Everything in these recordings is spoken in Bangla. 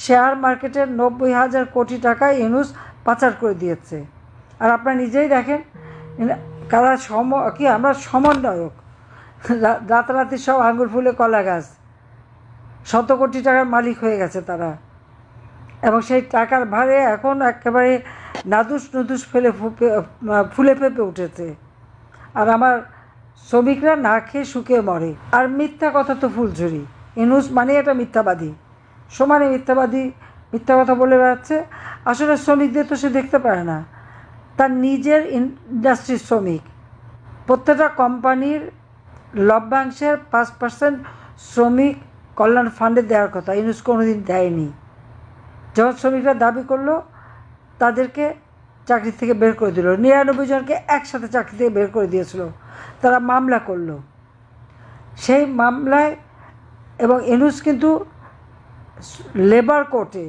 শেয়ার মার্কেটের 90,000 কোটি টাকা ইউনূস পাচার করে দিয়েছে। আর আপনারা নিজেই দেখেন কারা আমরা সমন্বয়ক, রাতারাতি সব আঙুর ফুলে কলা গাছ, শত কোটি টাকার মালিক হয়ে গেছে তারা। এবং সেই টাকার ভারে এখন একেবারে নাদুস নুদুস ফুলে ফেপে উঠেছে। আর আমার শ্রমিকরা না খেয়ে শুকিয়ে মরে। আর মিথ্যা কথা তো ফুলঝুরি। ইউনূস মানে একটা মিথ্যাবাদী, সমানে মিথ্যাবাদী, মিথ্যা কথা বলে বেড়াচ্ছে। আসলে শ্রমিকদের তো সে দেখতে পারে না, তার নিজের ইন্ডাস্ট্রির শ্রমিক। প্রত্যেকটা কোম্পানির লভ্যাংশের 5% শ্রমিক কল্যাণ ফান্ডে দেওয়ার কথা, ইউনূস কোনোদিন দেয়নি। যখন শ্রমিকরা দাবি করলো, তাদেরকে চাকরি থেকে বের করে দিল। 99 জনকে একসাথে চাকরি থেকে বের করে দিয়েছিল। তারা মামলা করলো। সেই মামলায় এবং ইউনূস কিন্তু লেবার কোর্টে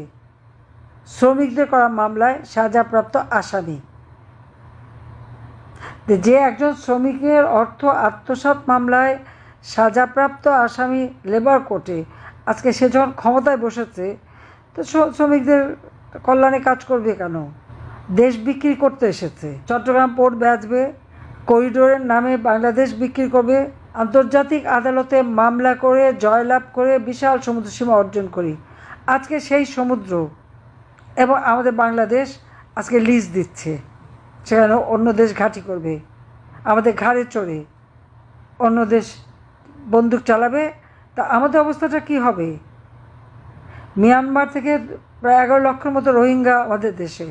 শ্রমিকদের করা মামলায় সাজাপ্রাপ্ত আসামি। যে একজন শ্রমিকের অর্থ আত্মসাৎ মামলায় সাজাপ্রাপ্ত আসামি লেবার কোর্টে, আজকে সে যখন ক্ষমতায় বসেছে, তো শ্রমিকদের কল্যাণে কাজ করবে কেন? দেশ বিক্রি করতে এসেছে। চট্টগ্রাম পোর্ট বেচবে, করিডোরের নামে বাংলাদেশ বিক্রি করবে, আন্তর্জাতিক আদালতে মামলা করে জয়লাভ করে বিশাল সমুদ্র সীমা অর্জন করি। আজকে সেই সমুদ্র এবং আমাদের বাংলাদেশ আজকে লিজ দিচ্ছে, সেখানে অন্য দেশ ঘাঁটি করবে, আমাদের ঘাড়ে চড়ে অন্য দেশ বন্দুক চালাবে। তা আমাদের অবস্থাটা কি হবে? মিয়ানমার থেকে প্রায় 11 লক্ষের মতো রোহিঙ্গা আমাদের দেশে,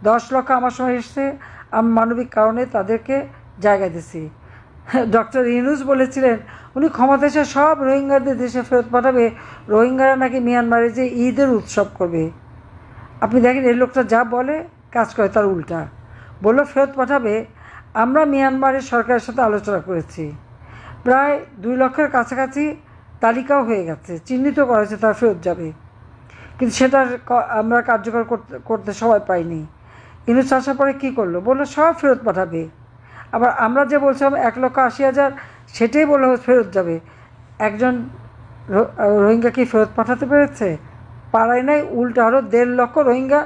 10 লক্ষ আমার সময় এসছে। আমি মানবিক কারণে তাদেরকে জায়গা দিছি। ডক্টর ইউনূস বলেছিলেন উনি ক্ষমতা এসে সব রোহিঙ্গাদের দেশে ফেরত পাঠাবে, রোহিঙ্গারা নাকি মিয়ানমারে যে ঈদের উৎসব করবে। আপনি দেখেন এই লোকটা যা বলে কাজ করে তার উল্টা। বললো ফেরত পাঠাবে। আমরা মিয়ানমারের সরকারের সাথে আলোচনা করেছি, প্রায় 2 লক্ষের কাছাকাছি তালিকাও হয়ে গেছে, চিহ্নিত করা হয়েছে তারা ফেরত যাবে। কিন্তু সেটা আমরা কার্যকর করতে সময় পাইনি। ইউনূস আসার পরে কী করলো? বললো সব ফেরত পাঠাবে। আবার আমরা যে বলছিলাম 1,80,000, সেটাই বললো ফেরত যাবে। একজন রোহিঙ্গা কি ফেরত পাঠাতে পেরেছে? পারায় নাই। উল্টো আরও 1.5 লক্ষ রোহিঙ্গা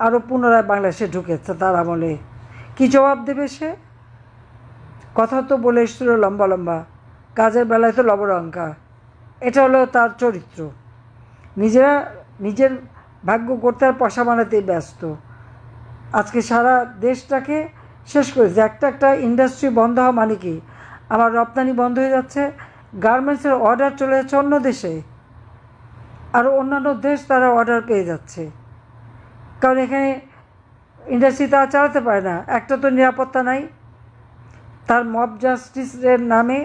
আরও পুনরায় বাংলাদেশে ঢুকেছে তার আমলে। কী জবাব দেবে সে? কথা তো বলে এসেছিল লম্বা লম্বা, কাজের বেলায় তো লবডঙ্কা। এটা হলো তার চরিত্র। নিজের ভাগ্য করতে আর পয়সা বানাতেই ব্যস্ত। আজকে সারা দেশটাকে শেষ করেছে। একটা ইন্ডাস্ট্রি বন্ধ হওয়া মানে কি? আমার রপ্তানি বন্ধ হয়ে যাচ্ছে, গার্মেন্টসের অর্ডার চলে যাচ্ছে অন্য দেশে, আরও অন্যান্য দেশ তারা অর্ডার পেয়ে যাচ্ছে। কারণ এখানে ইন্ডাস্ট্রি তারা চালাতে পারে না। একটা তো নিরাপত্তা নাই। তার মব জাস্টিসের নামে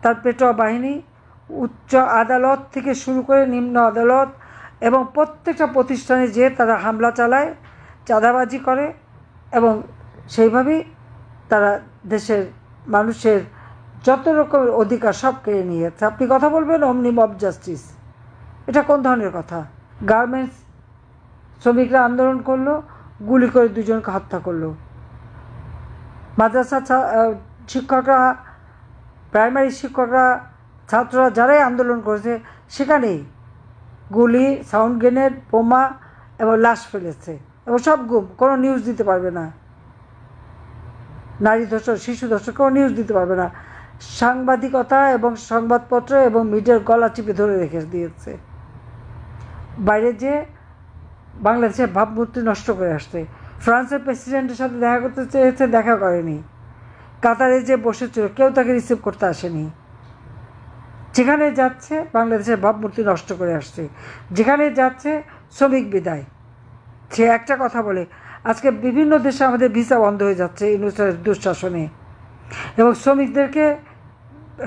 তার পেটোয়া বাহিনী উচ্চ আদালত থেকে শুরু করে নিম্ন আদালত এবং প্রত্যেকটা প্রতিষ্ঠানে যে তারা হামলা চালায়, চাঁদাবাজি করে এবং সেইভাবেই তারা দেশের মানুষের যত রকমের অধিকার সব কেড়ে নিয়ে যাচ্ছে। আপনি কথা বলবেন অমনি মব জাস্টিস, এটা কোন ধরনের কথা? গার্মেন্টস শ্রমিকরা আন্দোলন করলো, গুলি করে 2 জনকে হত্যা করলো। মাদ্রাসা শিক্ষকরা, প্রাইমারি শিক্ষকরা, ছাত্ররা যারাই আন্দোলন করেছে সেখানেই গুলি, সাউন্ড গ্রেনেড, বোমা এবং লাশ ফেলেছে এবং সব গুম। কোনো নিউজ দিতে পারবে না। নারী ধর্ষণ, শিশু ধর্ষণ, কোনো নিউজ দিতে পারবে না। সাংবাদিকতা এবং সংবাদপত্র এবং মিডিয়ার গলা চিপে ধরে রেখে দিয়েছে। বাইরে যে বাংলাদেশের ভাবমূর্তি নষ্ট করে আসছে। ফ্রান্সের প্রেসিডেন্টের সাথে দেখা করতে চেয়েছে, দেখা করেনি। কাতারে যে বসেছিল কেউ তাকে রিসিভ করতে আসেনি। যেখানে যাচ্ছে বাংলাদেশের ভাবমূর্তি নষ্ট করে আসছে। যেখানে যাচ্ছে শ্রমিক বিদায়। সে একটা কথা বলে, আজকে বিভিন্ন দেশে আমাদের ভিসা বন্ধ হয়ে যাচ্ছে ইউনূসের দুঃশাসনে এবং শ্রমিকদেরকে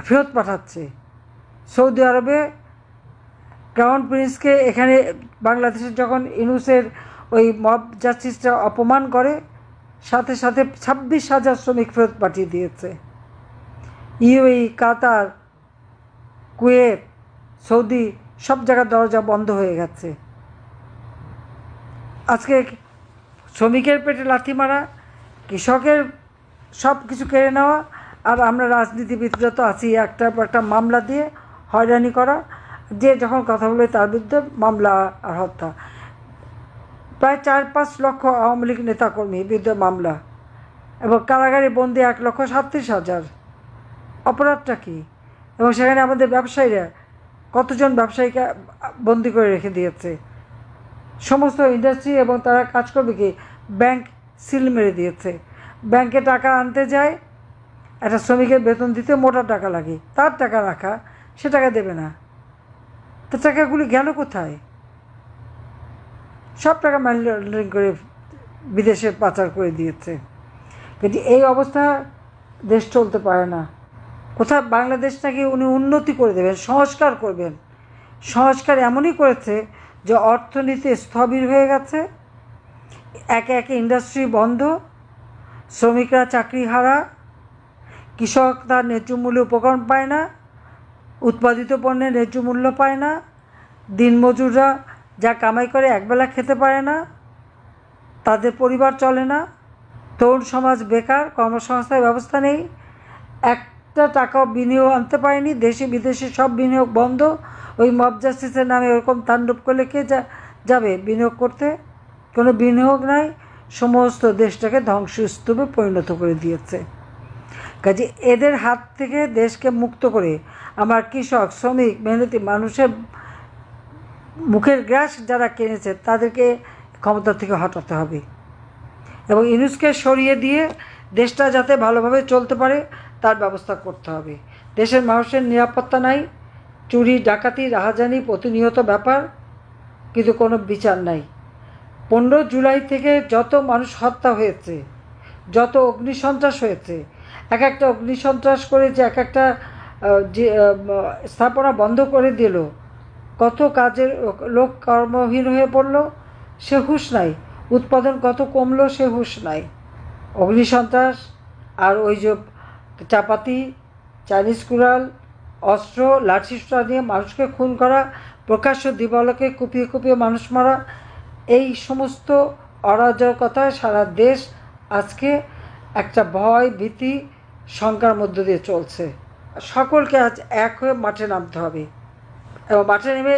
ফেরত পাঠাচ্ছে। সৌদি আরবে ক্রাউন প্রিন্সকে এখানে বাংলাদেশের যখন ইউনূসের ওই মব জাস্টিসটা অপমান করে, সাথে সাথে 26,000 শ্রমিক ফেরত পাঠিয়ে দিয়েছে। ইউএই, কাতার, কুয়েত, সৌদি সব জায়গার দরজা বন্ধ হয়ে গেছে। আজকে শ্রমিকের পেটে লাথি মারা, কৃষকের সব কিছু কেড়ে নেওয়া, আর আমরা রাজনীতিবিদরা তো আছি একটা মামলা দিয়ে হয়রানি করা। যে যখন কথা বলে তার বিরুদ্ধে মামলা আর হত্যা। প্রায় 4-5 লক্ষ আওয়ামী লীগ নেতাকর্মীর বিরুদ্ধে মামলা এবং কারাগারে বন্দি 1,37,000। অপরাধটা কী? এবং সেখানে আমাদের ব্যবসায়ীরা, কতজন ব্যবসায়ীকে বন্দি করে রেখে দিয়েছে। সমস্ত ইন্ডাস্ট্রি এবং তারা কাজ করবে কি, ব্যাংক সিল মেরে দিয়েছে। ব্যাংকে টাকা আনতে যায়, একটা শ্রমিকের বেতন দিতে মোটা টাকা লাগে, তার টাকা রাখা, সে টাকা দেবে না। তো টাকাগুলি গেল কোথায়? সব টাকা মানি লন্ডারিং করে বিদেশে পাচার করে দিয়েছে। কিন্তু এই অবস্থা, দেশ চলতে পারে না। কোথায় বাংলাদেশ নাকি উনি উন্নতি করে দেবেন, সংস্কার করবেন। সংস্কার এমনই করেছে যে অর্থনীতি স্থবির হয়ে গেছে, একে একে ইন্ডাস্ট্রি বন্ধ, শ্রমিকরা চাকরি হারা, কৃষক তার ন্যায্য মূল্যে উপকরণ পায় না, উৎপাদিত পণ্যের ন্যায্য মূল্য পায় না, দিনমজুররা যা কামাই করে একবেলা খেতে পারে না, তাদের পরিবার চলে না, তরুণ সমাজ বেকার, কর্মসংস্থানের ব্যবস্থা নেই, একটা টাকাও বিনিয়োগ আনতে পারেনি, দেশে বিদেশে সব বিনিয়োগ বন্ধ। ওই মব জাস্টিসের নামে ওরকম তাণ্ডব করলে কে যাবে বিনিয়োগ করতে? কোনো বিনিয়োগ নাই, সমস্ত দেশটাকে ধ্বংসস্তূপে পরিণত করে দিয়েছে। কাজে এদের হাত থেকে দেশকে মুক্ত করে আমার কৃষক, শ্রমিক, মেহনতি মানুষের মুখের গ্রাস যারা কিনেছে তাদেরকে ক্ষমতা থেকে হটাতে হবে এবং ইউনূসকে সরিয়ে দিয়ে দেশটা যাতে ভালোভাবে চলতে পারে তার ব্যবস্থা করতে হবে। দেশের মানুষের নিরাপত্তা নাই, চুরি ডাকাতি রাহাজানি প্রতিনিয়ত ব্যাপার, কিন্তু কোনো বিচার নাই। 15 জুলাই থেকে যত মানুষ হত্যা হয়েছে, যত অগ্নিসন্ত্রাস হয়েছে, এক একটা অগ্নিসন্ত্রাস করে যে এক একটা স্থাপনা বন্ধ করে দিল, কত কাজের লোক কর্মহীন হয়ে পড়ল, সে হুঁশ নাই। উৎপাদন কত কমলো, সে হুঁশ নাই। অগ্নিসন্ত্রাস আর ওই যে চাপাতি, চাইনিজ কুড়াল, অস্ত্র, লাঠিসোঁটা নিয়ে মানুষকে খুন করা, প্রকাশ্য দিবালোকে কুপিয়ে কুপিয়ে মানুষ মারা, এই সমস্ত অরাজকতায় সারা দেশ আজকে একটা ভয়, ভীতি, শঙ্কার মধ্য দিয়ে চলছে। সকলকে আজ এক হয়ে মাঠে নামতে হবে এবং মাঠে নেমে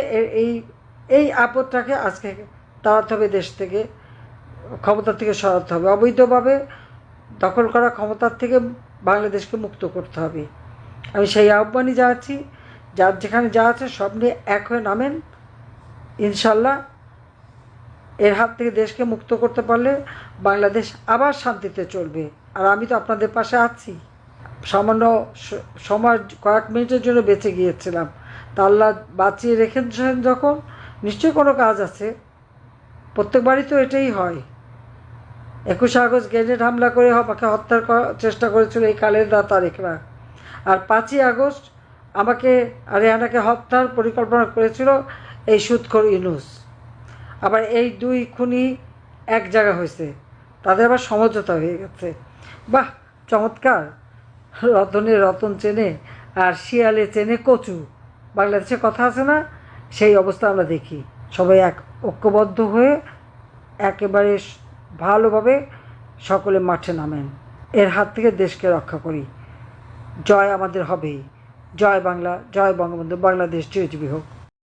এই আপদটাকে আজকে তাড়াতে হবে, দেশ থেকে, ক্ষমতা থেকে সরাতে হবে। অবৈধভাবে দখল করা ক্ষমতার থেকে বাংলাদেশকে মুক্ত করতে হবে। আমি সেই আহ্বানই জানাচ্ছি, যার যেখানে যা আছে সব নিয়ে এক হয়ে নামেন। ইনশাল্লাহ এর হাত থেকে দেশকে মুক্ত করতে পারলে বাংলাদেশ আবার শান্তিতে চলবে। আর আমি তো আপনাদের পাশে আছি। সামান্য সময়, কয়েক মিনিটের জন্য বেঁচে গিয়েছিলাম, তা আল্লাহ বাঁচিয়ে রেখেছেন যখন, নিশ্চয়ই কোনো কাজ আছে। প্রত্যেকবারই তো এটাই হয়। 21 আগস্ট গ্রেনেড হামলা করে আমাকে হত্যার চেষ্টা করেছিল এই খালেদা তারেকরা, আর 5ই আগস্ট আমাকে আর রেহানাকে হত্যার পরিকল্পনা করেছিল এই সুদখোর ইউনূস। আবার এই দুই খুনি এক জায়গা হয়েছে, তাদের আবার সমঝোতা হয়ে গেছে। বাহ, চমৎকার! রতনের রতন চেনে আর শিয়ালে চেনে কচু, বাংলাদেশে কথা আছে না? সেই অবস্থা আমরা দেখি। সবাই এক ঐক্যবদ্ধ হয়ে একেবারে ভালোভাবে সকলে মাঠে নামেন, এর হাত থেকে দেশকে রক্ষা করি। জয় আমাদের হবেই। জয় বাংলা, জয় বঙ্গবন্ধু, বাংলাদেশ চিরজীবী হোক।